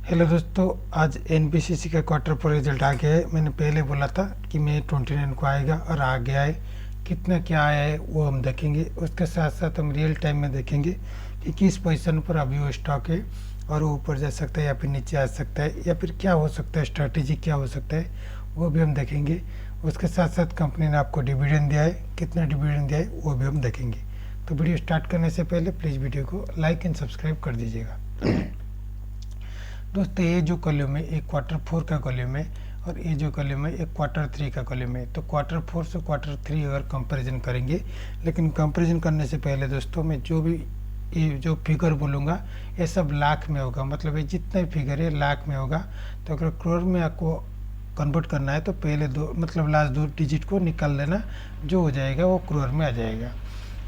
Hello दोस्तों, आज NBCC का क्वार्टर फोर रिजल्ट आ गया है। मैंने पहले बोला था कि मई 29 को आएगा और आ गया है। कितना क्या आया है वो हम देखेंगे। उसके साथ साथ हम रियल टाइम में देखेंगे कि किस पोजीशन पर अभी वो स्टॉक है और वो ऊपर जा सकता है या फिर नीचे आ सकता है या फिर क्या हो सकता है, स्ट्रैटेजी क्या हो सकता है वो भी हम देखेंगे। उसके साथ साथ कंपनी ने आपको डिविडेंड दिया है, कितना डिविडेंड दिया है वो भी हम देखेंगे। तो वीडियो स्टार्ट करने से पहले प्लीज़ वीडियो को लाइक एंड सब्सक्राइब कर दीजिएगा। दोस्तों, ये जो कॉलम है एक क्वार्टर फोर का कॉलम है और ये जो कॉलम है एक क्वार्टर थ्री का कॉलम है। तो क्वार्टर फोर से क्वार्टर थ्री अगर कंपैरिजन करेंगे, लेकिन कंपैरिजन करने से पहले दोस्तों मैं जो भी ये जो फिगर बोलूँगा ये सब लाख में होगा। मतलब ये जितना भी फिगर है लाख में होगा। तो अगर करोड़ में आपको कन्वर्ट करना है तो पहले दो मतलब लास्ट दो डिजिट को निकाल लेना, जो हो जाएगा वो करोड़ में आ जाएगा।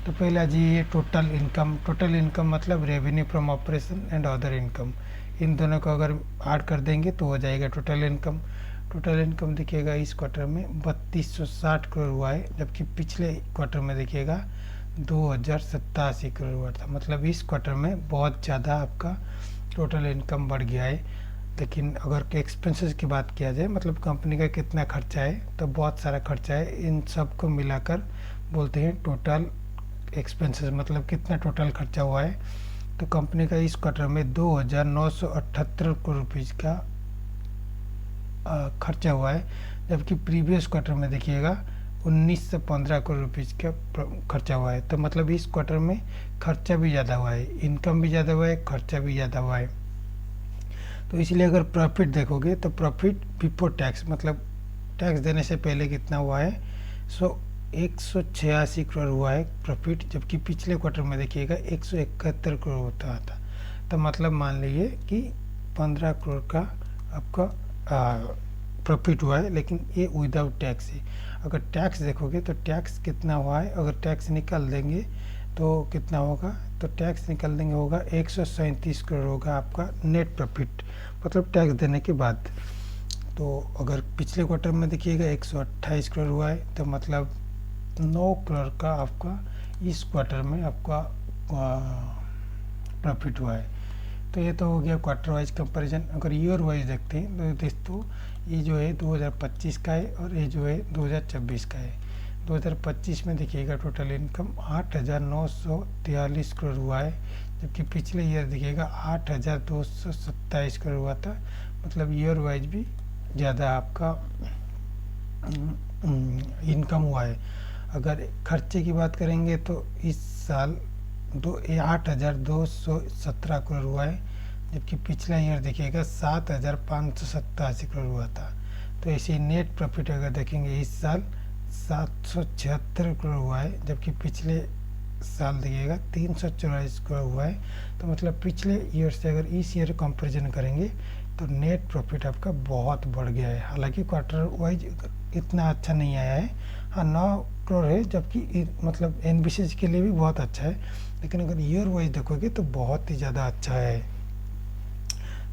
तो पहले आ जाइए टोटल इनकम। टोटल इनकम मतलब revenue from operation and other income, इन दोनों को अगर ऐड कर देंगे तो हो जाएगा टोटल इनकम। टोटल इनकम देखिएगा इस क्वार्टर में 3260 करोड़ हुआ है, जबकि पिछले क्वार्टर में देखिएगा 2087 करोड़ हुआ था। मतलब इस क्वार्टर में बहुत ज़्यादा आपका टोटल इनकम बढ़ गया है। लेकिन अगर एक्सपेंसेस की बात किया जाए, मतलब कंपनी का कितना खर्चा है, तो बहुत सारा खर्चा है। इन सब को मिलाकर बोलते हैं टोटल एक्सपेंसेस, मतलब कितना टोटल खर्चा हुआ है। तो कंपनी का इस क्वार्टर में 2978 करोड़ रुपीज़ का खर्चा हुआ है, जबकि प्रीवियस क्वार्टर में देखिएगा 19 से 15 करोड़ रुपीज़ का खर्चा हुआ है। तो मतलब इस क्वार्टर में खर्चा भी ज़्यादा हुआ है, इनकम भी ज़्यादा हुआ है, खर्चा भी ज़्यादा हुआ है। तो इसलिए अगर प्रॉफिट देखोगे तो प्रॉफिट बिफोर टैक्स, मतलब टैक्स देने से पहले कितना हुआ है, 186 करोड़ हुआ है प्रॉफिट, जबकि पिछले क्वार्टर में देखिएगा 171 करोड़ होता था। तो मतलब मान लीजिए कि 15 करोड़ का आपका प्रॉफिट हुआ है, लेकिन ये विदाउट टैक्स है। अगर टैक्स देखोगे तो टैक्स कितना हुआ है, अगर टैक्स निकाल देंगे तो कितना होगा, तो टैक्स निकाल देंगे होगा 137 करोड़ होगा आपका नेट प्रॉफिट, मतलब टैक्स देने के बाद। तो अगर पिछले क्वार्टर में देखिएगा 128 करोड़ हुआ है, तो मतलब 9 करोड़ का आपका इस क्वार्टर में आपका प्रॉफिट हुआ है। तो ये तो हो गया क्वार्टर वाइज कंपैरिजन। अगर ईयर वाइज देखते हैं तो दोस्तों ये जो है 2025 का है और ये जो है 2024 का है। 2025 में देखिएगा टोटल इनकम 8,943 करोड़ हुआ है, जबकि पिछले ईयर देखिएगा 8,227 करोड़ हुआ था। मतलब ईयर वाइज भी ज़्यादा आपका इनकम हुआ है। अगर खर्चे की बात करेंगे तो इस साल 8,217 करोड़ हुआ है, जबकि पिछला ईयर देखिएगा 7,587 करोड़ हुआ था। तो ऐसे नेट प्रॉफिट अगर देखेंगे इस साल 776 करोड़ हुआ है, जबकि पिछले साल देखिएगा 344 करोड़ हुआ है। तो मतलब पिछले ईयर से अगर इस ईयर कंपैरिजन करेंगे तो नेट प्रॉफिट आपका बहुत बढ़ गया है। हालांकि क्वार्टर वाइज इतना अच्छा नहीं आया है, हाँ 9 करोड़ है, जबकि मतलब एनबीसीसी के लिए भी बहुत अच्छा है। लेकिन अगर ईयर वाइज देखोगे तो बहुत ही ज़्यादा अच्छा है।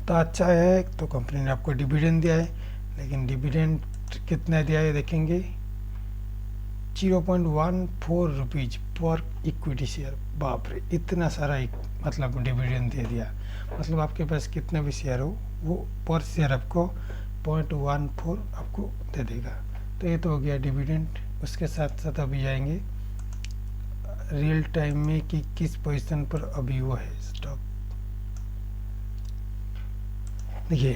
तो अच्छा है तो कंपनी ने आपको डिविडेंड दिया है, लेकिन डिविडेंड कितना दिया है देखेंगे 0.14 रुपीज़ पर इक्विटी शेयर। बाप रे, इतना सारा मतलब डिविडेंड दे दिया। मतलब आपके पास कितना भी शेयर हो वो पर शेयर आपको 0.14 आपको दे देगा। तो ये तो हो गया डिविडेंड। उसके साथ साथ अभी आएंगे रियल टाइम में कि किस पोजीशन पर अभी वो है स्टॉक। देखिए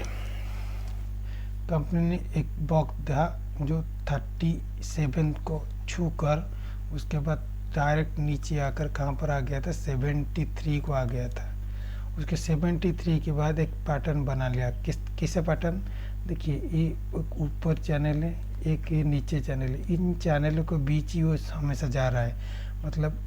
कंपनी ने एक बॉक्स था जो 37 को छू कर उसके बाद डायरेक्ट नीचे आकर कहाँ पर आ गया था, 73 को आ गया था। उसके 73 के बाद एक पैटर्न बना लिया। किसे पैटर्न, देखिए ये ऊपर चैनल है, एक ये नीचे चैनल है। इन चैनलों के बीच ही वो हमेशा जा रहा है। मतलब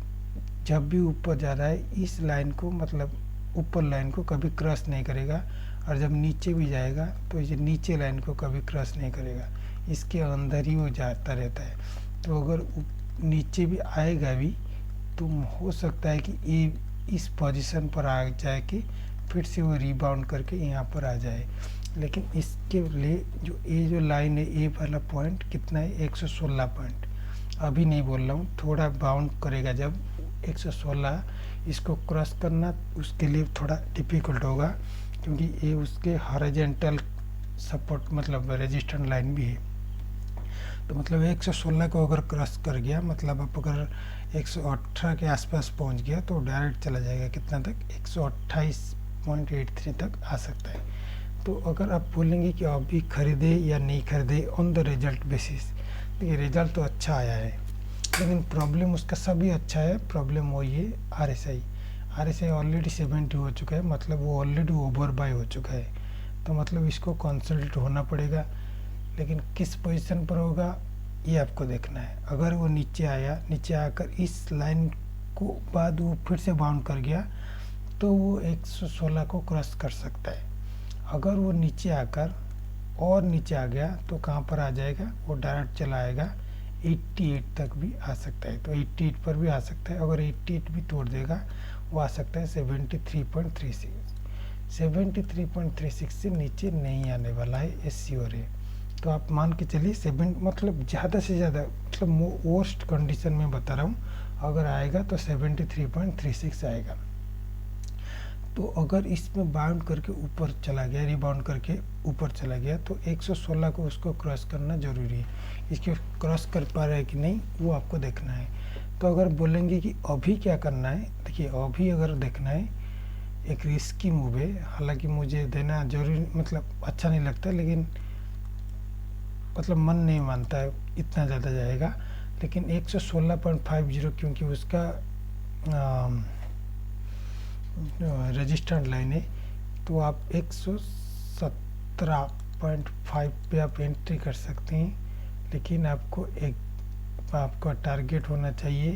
जब भी ऊपर जा रहा है इस लाइन को, मतलब ऊपर लाइन को कभी क्रॉस नहीं करेगा, और जब नीचे भी जाएगा तो ये नीचे लाइन को कभी क्रॉस नहीं करेगा, इसके अंदर ही वो जाता रहता है। तो अगर नीचे भी आएगा भी तो हो सकता है कि ये इस पोजीशन पर आ जाए कि फिर से वो रिबाउंड करके यहाँ पर आ जाए। लेकिन इसके लिए जो लाइन है ए वाला पॉइंट कितना है 116 पॉइंट, अभी नहीं बोल रहा हूँ, थोड़ा बाउंड करेगा जब 116, इसको क्रॉस करना उसके लिए थोड़ा डिफ़िकल्ट होगा, क्योंकि ये उसके हॉरिजॉन्टल सपोर्ट मतलब रेजिस्टेंस लाइन भी है। तो मतलब 116 को अगर क्रॉस कर गया, मतलब आप अगर 118 के आसपास पहुंच गया तो डायरेक्ट चला जाएगा कितना तक, 128.83 तक आ सकता है। तो अगर आप बोलेंगे कि अभी खरीदे या नहीं खरीदे ऑन द रिजल्ट बेसिस, देखिए रिजल्ट तो अच्छा आया है, लेकिन प्रॉब्लम उसका सभी अच्छा है, प्रॉब्लम वही है RSI ऑलरेडी 70 हो चुका है, मतलब वो ऑलरेडी ओवर बाय हो चुका है। तो मतलब इसको कंसल्ट होना पड़ेगा, लेकिन किस पोजीशन पर होगा ये आपको देखना है। अगर वो नीचे आया, नीचे आकर इस लाइन को बाद वो फिर से बाउंड कर गया तो वो 116 को क्रॉस कर सकता है। अगर वो नीचे आकर और नीचे आ गया तो कहाँ पर आ जाएगा, वो डायरेक्ट चला आएगा 88 तक भी आ सकता है। तो 88 पर भी आ सकता है, अगर 88 भी तोड़ देगा वो आ सकता है 73.36। 73.36 से नीचे नहीं आने वाला है, ये श्योर है। तो आप मान के चलिए 7, मतलब ज़्यादा से ज़्यादा, मतलब वर्स्ट कंडीशन में बता रहा हूँ, अगर आएगा तो 73.36 आएगा। तो अगर इसमें बाउंड करके ऊपर चला गया, रिबाउंड करके ऊपर चला गया, तो 116 को उसको क्रॉस करना ज़रूरी है। इसको क्रॉस कर पा रहा है कि नहीं वो आपको देखना है। तो अगर बोलेंगे कि अभी क्या करना है, देखिए अभी अगर देखना है, एक रिस्की मूव है, हालांकि मुझे देना जरूरी मतलब अच्छा नहीं लगता, लेकिन मतलब मन नहीं मानता है इतना ज़्यादा जाएगा, लेकिन 116.50 क्योंकि उसका रजिस्टेंस लाइन है, तो आप 117.5 पे आप एंट्री कर सकते हैं। लेकिन आपका टारगेट होना चाहिए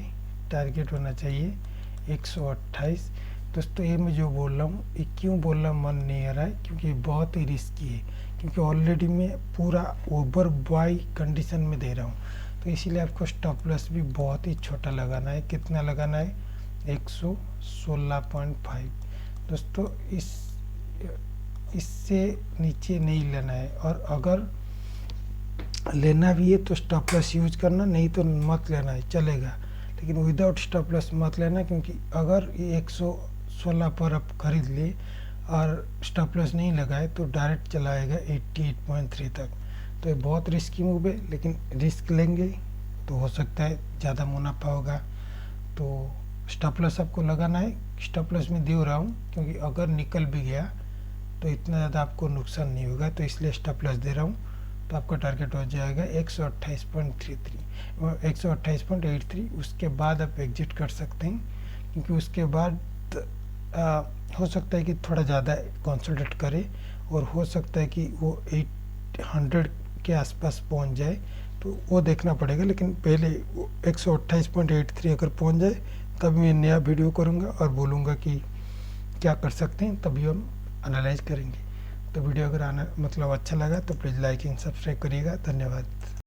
128। दोस्तों ये मैं जो बोल रहा हूँ, ये क्यों बोल रहा हूँ, मन नहीं आ रहा है, क्योंकि बहुत ही रिस्की है, क्योंकि ऑलरेडी मैं पूरा ओवर बाय कंडीशन में दे रहा हूँ। तो इसीलिए आपको स्टॉप लॉस भी बहुत ही छोटा लगाना है। कितना लगाना है, 116.5। दोस्तों इससे नीचे नहीं लेना है, और अगर लेना भी है तो स्टॉप लॉस यूज करना, नहीं तो मत लेना है, चलेगा, लेकिन विदाउट स्टॉप लॉस मत लेना। क्योंकि अगर ये 116 पर आप खरीद लिए और स्टॉप लॉस नहीं लगाए तो डायरेक्ट चला आएगा 88.3 तक। तो ये बहुत रिस्की मूव है, लेकिन रिस्क लेंगे तो हो सकता है ज़्यादा मुनाफा होगा। तो स्टॉप लॉस आपको लगाना है, स्टॉप लॉस में दे रहा हूँ क्योंकि अगर निकल भी गया तो इतना ज़्यादा आपको नुकसान नहीं होगा, तो इसलिए स्टॉप लॉस दे रहा हूँ। तो आपका टारगेट हो जाएगा 128.83, उसके बाद आप एग्जिट कर सकते हैं, क्योंकि उसके बाद हो सकता है कि थोड़ा ज़्यादा कंसोलिडेट करे, और हो सकता है कि वो 800 के आसपास पहुंच जाए, तो वो देखना पड़ेगा। लेकिन पहले 128.83 अगर पहुंच जाए तभी मैं नया वीडियो करूंगा और बोलूँगा कि क्या कर सकते हैं, तभी हम एनालाइज करेंगे। तो वीडियो अगर मतलब अच्छा लगा तो प्लीज़ लाइक एंड सब्सक्राइब करिएगा। धन्यवाद।